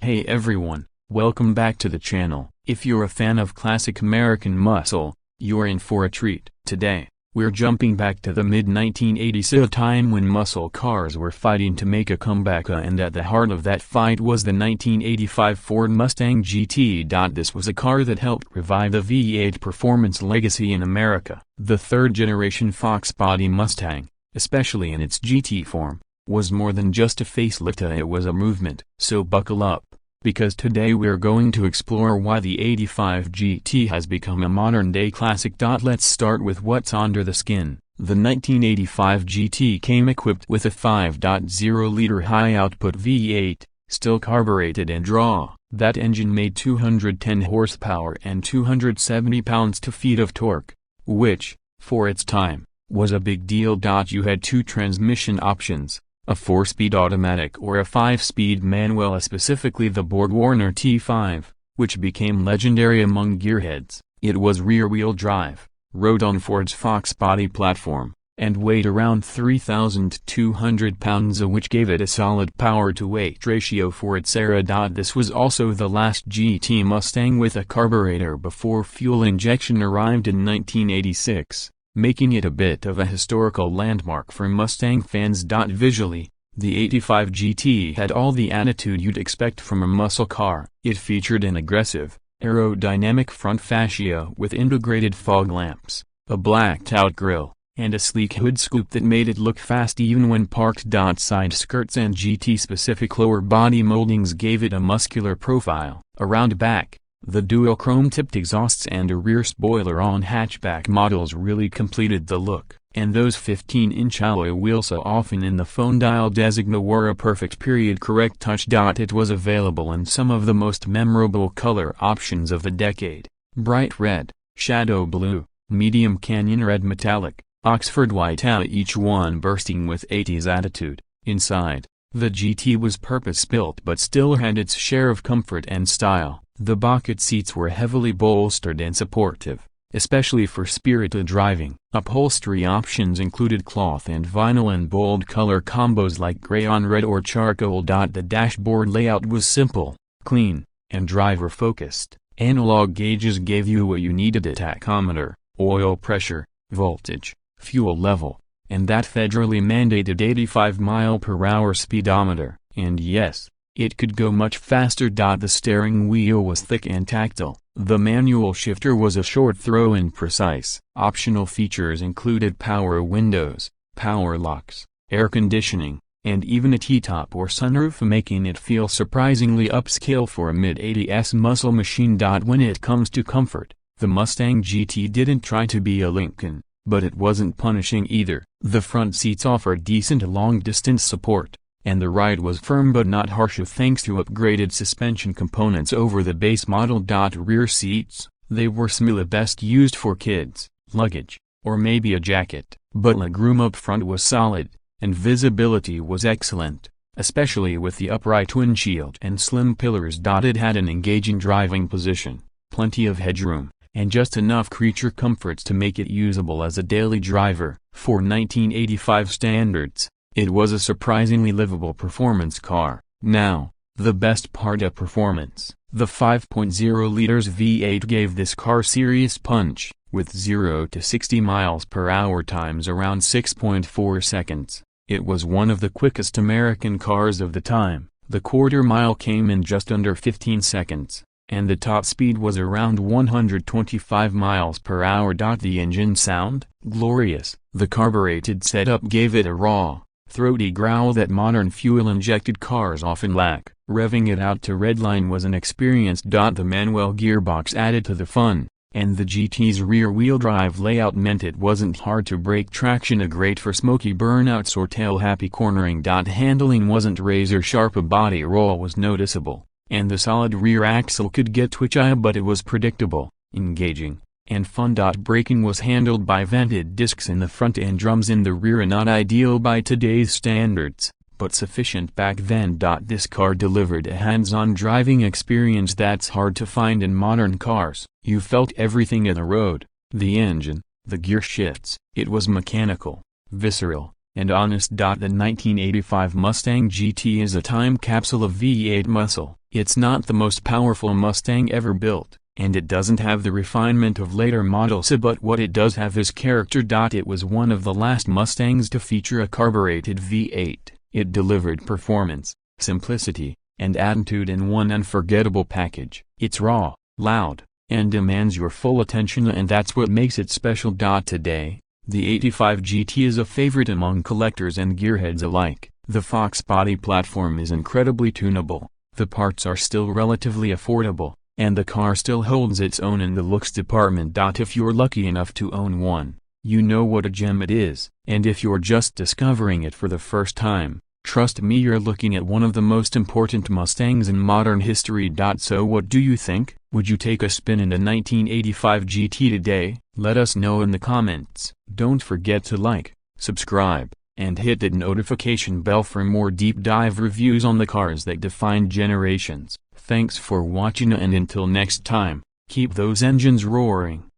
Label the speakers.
Speaker 1: Hey everyone, welcome back to the channel. If you're a fan of classic American muscle, you're in for a treat. Today, we're jumping back to the mid-1980s, a time when muscle cars were fighting to make a comeback, and at the heart of that fight was the 1985 Ford Mustang GT. This was a car that helped revive the V8 performance legacy in America. The third-generation Fox body Mustang, especially in its GT form, was more than just a facelift, it was a movement. So buckle up, because today we're going to explore why the 85 GT has become a modern-day classic. Let's start with what's under the skin. The 1985 GT came equipped with a 5.0-liter high-output V8, still carbureted and draw. That engine made 210 horsepower and 270 pounds-feet of torque, which, for its time, was a big deal. You had two transmission options, a 4-speed automatic or a 5-speed manual, specifically the Borg-Warner T5, which became legendary among gearheads. It was rear-wheel drive, rode on Ford's Fox body platform, and weighed around 3,200 pounds, which gave it a solid power-to-weight ratio for its era. This was also the last GT Mustang with a carburetor before fuel injection arrived in 1986. Making it a bit of a historical landmark for Mustang fans. Visually, the 85 GT had all the attitude you'd expect from a muscle car. It featured an aggressive, aerodynamic front fascia with integrated fog lamps, a blacked-out grille, and a sleek hood scoop that made it look fast even when parked. Side skirts and GT-specific lower body moldings gave it a muscular profile. Around back, the dual chrome-tipped exhausts and a rear spoiler on hatchback models really completed the look, and those 15-inch alloy wheels so often in the phone dial designated were a perfect period-correct touch. It was available in some of the most memorable color options of the decade: bright red, shadow blue, medium canyon red, metallic, Oxford white, each one bursting with 80s attitude. Inside, the GT was purpose-built but still had its share of comfort and style. The bucket seats were heavily bolstered and supportive, especially for spirited driving. Upholstery options included cloth and vinyl in bold color combos like gray on red or charcoal. The dashboard layout was simple, clean, and driver-focused. Analog gauges gave you what you needed: a tachometer, oil pressure, voltage, fuel level, and that federally mandated 85-mile-per-hour speedometer. And yes, it could go much faster. The steering wheel was thick and tactile. The manual shifter was a short throw and precise. Optional features included power windows, power locks, air conditioning, and even a T-top or sunroof, making it feel surprisingly upscale for a mid-80s muscle machine. When it comes to comfort, the Mustang GT didn't try to be a Lincoln, but it wasn't punishing either. The front seats offered decent long-distance support, and the ride was firm but not harsh thanks to upgraded suspension components over the base model. Rear seats, they were best used for kids, luggage, or maybe a jacket, but legroom up front was solid, and visibility was excellent, especially with the upright windshield and slim pillars. It had an engaging driving position, plenty of headroom, and just enough creature comforts to make it usable as a daily driver. For 1985 standards, it was a surprisingly livable performance car. Now, the best part of performance. The 5.0 liters V8 gave this car serious punch, with 0 to 60 miles per hour times around 6.4 seconds. It was one of the quickest American cars of the time. The quarter mile came in just under 15 seconds, and the top speed was around 125 miles per hour. The engine sound? Glorious. The carbureted setup gave it a raw, throaty growl that modern fuel-injected cars often lack. Revving it out to redline was an experience. The manual gearbox added to the fun, and the GT's rear-wheel drive layout meant it wasn't hard to break traction, great for smoky burnouts or tail-happy cornering. Handling wasn't razor-sharp, a body roll was noticeable, and the solid rear axle could get twitchy, but it was predictable, engaging, and fun. Braking was handled by vented discs in the front and drums in the rear, not ideal by today's standards, but sufficient back then. This car delivered a hands-on driving experience that's hard to find in modern cars. You felt everything in the road: the engine, the gear shifts. It was mechanical, visceral, and honest. The 1985 Mustang GT is a time capsule of V8 muscle, It's not the most powerful Mustang ever built, and it doesn't have the refinement of later models, but what it does have is character. It was one of the last Mustangs to feature a carbureted V8. It delivered performance, simplicity, and attitude in one unforgettable package. It's raw, loud, and demands your full attention, and that's what makes it special. Today, the 85 GT is a favorite among collectors and gearheads alike. The Fox body platform is incredibly tunable, the parts are still relatively affordable, and the car still holds its own in the looks department. If you're lucky enough to own one, you know what a gem it is. And if you're just discovering it for the first time, trust me, you're looking at one of the most important Mustangs in modern history. So what do you think? Would you take a spin in a 1985 GT today? Let us know in the comments. Don't forget to like, subscribe, and hit that notification bell for more deep dive reviews on the cars that defined generations. Thanks for watching, and until next time, keep those engines roaring.